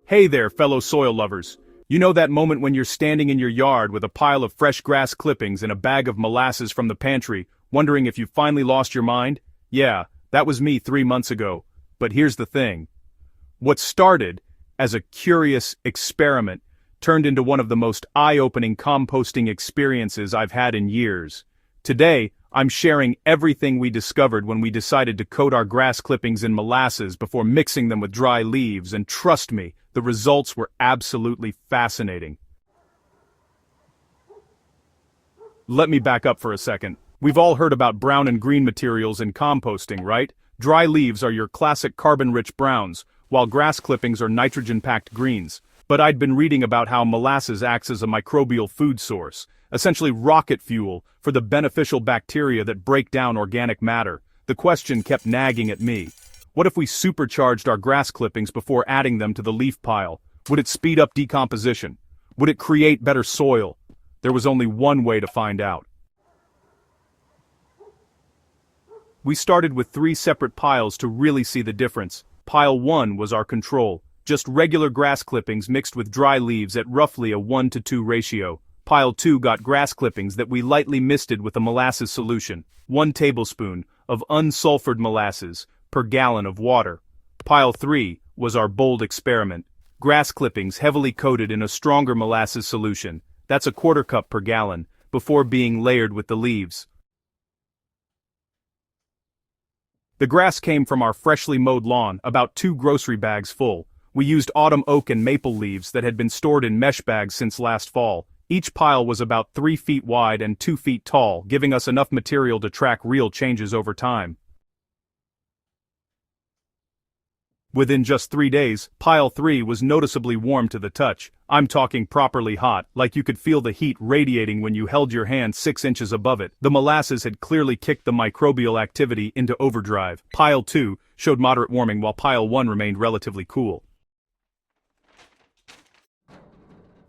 Hey there, fellow soil lovers. You know that moment when you're standing in your yard with a pile of fresh grass clippings and a bag of molasses from the pantry, wondering if you finally lost your mind? Yeah, that was me 3 months ago. But here's the thing. What started as a curious experiment turned into one of the most eye-opening composting experiences I've had in years. Today, I'm sharing everything we discovered when we decided to coat our grass clippings in molasses before mixing them with dry leaves, and trust me, the results were absolutely fascinating. Let me back up for a second. We've all heard about brown and green materials in composting, right? Dry leaves are your classic carbon-rich browns, while grass clippings are nitrogen-packed greens. But I'd been reading about how molasses acts as a microbial food source, essentially rocket fuel for the beneficial bacteria that break down organic matter. The question kept nagging at me. What if we supercharged our grass clippings before adding them to the leaf pile? Would it speed up decomposition? Would it create better soil? There was only one way to find out. We started with 3 separate piles to really see the difference. Pile 1 was our control, just regular grass clippings mixed with dry leaves at roughly a 1:2 ratio. Pile 2 got grass clippings that we lightly misted with a molasses solution, 1 tablespoon of unsulfured molasses per gallon of water. Pile 3 was our bold experiment, grass clippings heavily coated in a stronger molasses solution, that's a 1/4 cup per gallon, before being layered with the leaves. The grass came from our freshly mowed lawn, about 2 grocery bags full. We used autumn oak and maple leaves that had been stored in mesh bags since last fall. Each pile was about 3 feet wide and 2 feet tall, giving us enough material to track real changes over time. Within just 3 days, pile 3 was noticeably warm to the touch. I'm talking properly hot, like you could feel the heat radiating when you held your hand 6 inches above it. The molasses had clearly kicked the microbial activity into overdrive. Pile 2 showed moderate warming while pile 1 remained relatively cool.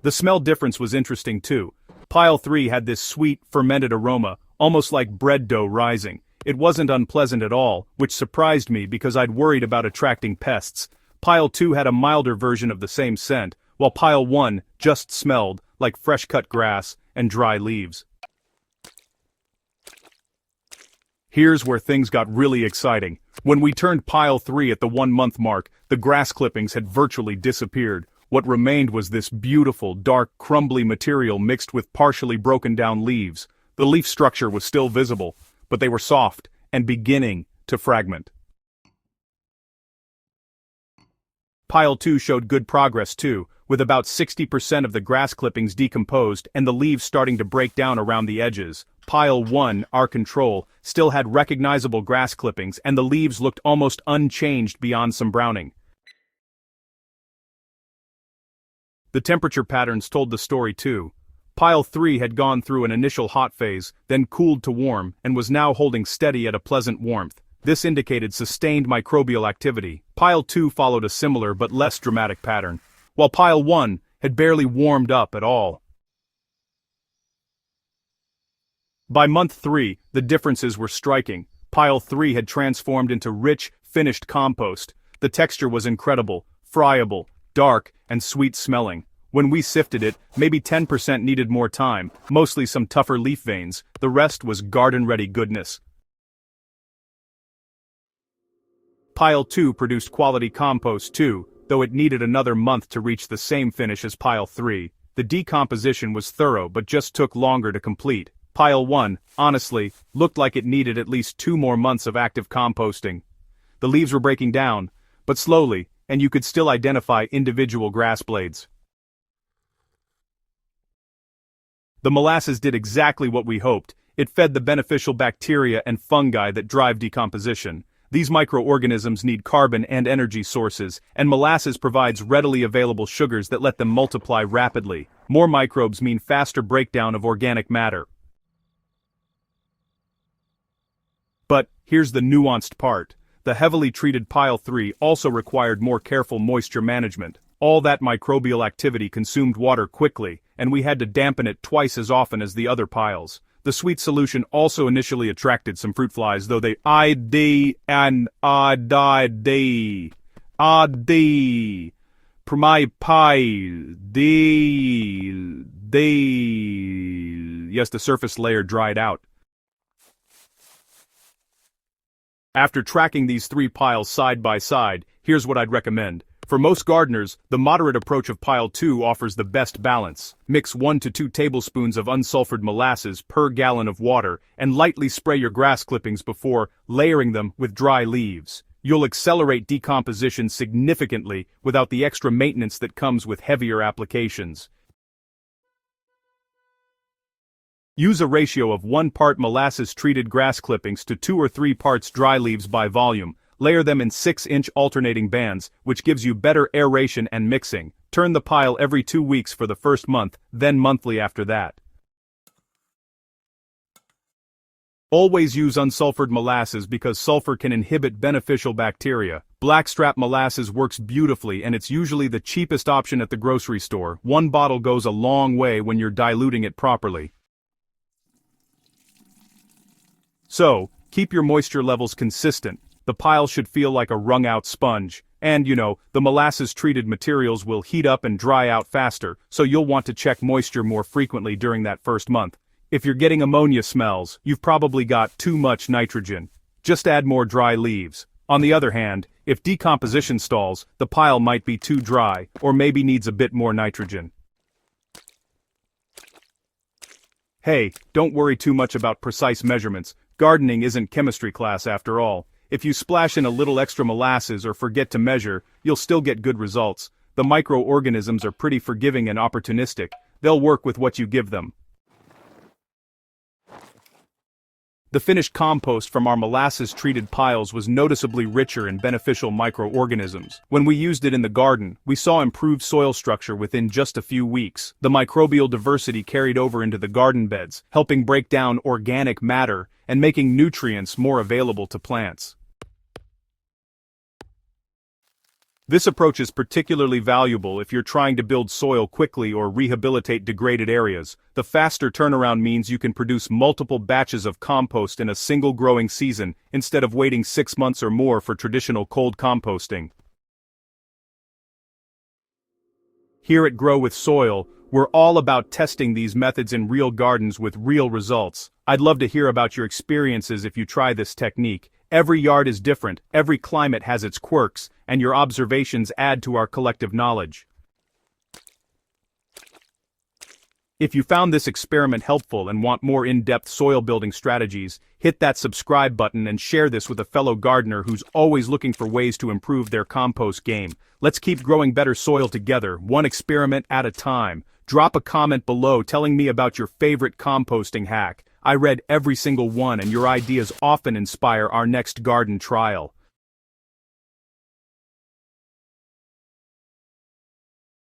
The smell difference was interesting too. Pile 3 had this sweet, fermented aroma, almost like bread dough rising. It wasn't unpleasant at all, which surprised me because I'd worried about attracting pests. Pile 2 had a milder version of the same scent, while pile 1 just smelled like fresh-cut grass and dry leaves. Here's where things got really exciting. When we turned pile 3 at the 1-month mark, the grass clippings had virtually disappeared. What remained was this beautiful, dark, crumbly material mixed with partially broken down leaves. The leaf structure was still visible, but they were soft and beginning to fragment. Pile 2 showed good progress too, with about 60% of the grass clippings decomposed and the leaves starting to break down around the edges. Pile 1, our control, still had recognizable grass clippings and the leaves looked almost unchanged beyond some browning. The temperature patterns told the story too. Pile 3 had gone through an initial hot phase, then cooled to warm, and was now holding steady at a pleasant warmth. This indicated sustained microbial activity. Pile 2 followed a similar but less dramatic pattern, while pile 1 had barely warmed up at all. By month 3, the differences were striking. Pile 3 had transformed into rich, finished compost. The texture was incredible, friable, dark, and sweet-smelling. When we sifted it, maybe 10% needed more time, mostly some tougher leaf veins. The rest was garden-ready goodness. Pile 2 produced quality compost too, though it needed another month to reach the same finish as pile 3. The decomposition was thorough but just took longer to complete. Pile 1, honestly, looked like it needed at least 2 more months of active composting. The leaves were breaking down, but slowly, and you could still identify individual grass blades. The molasses did exactly what we hoped. It fed the beneficial bacteria and fungi that drive decomposition. These microorganisms need carbon and energy sources, and molasses provides readily available sugars that let them multiply rapidly. More microbes mean faster breakdown of organic matter. But here's the nuanced part. The heavily treated pile 3 also required more careful moisture management. All that microbial activity consumed water quickly, and we had to dampen it twice as often as the other piles. The sweet solution also initially attracted some fruit flies, though they Yes, the surface layer dried out. After tracking these three piles side by side, here's what I'd recommend. For most gardeners, the moderate approach of pile 2 offers the best balance. Mix 1 to 2 tablespoons of unsulfured molasses per gallon of water and lightly spray your grass clippings before layering them with dry leaves. You'll accelerate decomposition significantly without the extra maintenance that comes with heavier applications. Use a ratio of 1 part molasses-treated grass clippings to 2 or 3 parts dry leaves by volume. Layer them in 6-inch alternating bands, which gives you better aeration and mixing. Turn the pile every 2 weeks for the first month, then monthly after that. Always use unsulfured molasses because sulfur can inhibit beneficial bacteria. Blackstrap molasses works beautifully and it's usually the cheapest option at the grocery store. 1 bottle goes a long way when you're diluting it properly. So, keep your moisture levels consistent. The pile should feel like a wrung-out sponge. And, the molasses-treated materials will heat up and dry out faster, so you'll want to check moisture more frequently during that first month. If you're getting ammonia smells, you've probably got too much nitrogen. Just add more dry leaves. On the other hand, if decomposition stalls, the pile might be too dry, or maybe needs a bit more nitrogen. Hey, don't worry too much about precise measurements. Gardening isn't chemistry class after all. If you splash in a little extra molasses or forget to measure, you'll still get good results. The microorganisms are pretty forgiving and opportunistic. They'll work with what you give them. The finished compost from our molasses-treated piles was noticeably richer in beneficial microorganisms. When we used it in the garden, we saw improved soil structure within just a few weeks. The microbial diversity carried over into the garden beds, helping break down organic matter and making nutrients more available to plants. This approach is particularly valuable if you're trying to build soil quickly or rehabilitate degraded areas. The faster turnaround means you can produce multiple batches of compost in a single growing season, instead of waiting 6 months or more for traditional cold composting. Here at Grow with Soil, we're all about testing these methods in real gardens with real results. I'd love to hear about your experiences if you try this technique. Every yard is different, every climate has its quirks, and your observations add to our collective knowledge. If you found this experiment helpful and want more in-depth soil building strategies, hit that subscribe button and share this with a fellow gardener who's always looking for ways to improve their compost game. Let's keep growing better soil together, one experiment at a time. Drop a comment below telling me about your favorite composting hack. I read every single one and your ideas often inspire our next garden trial.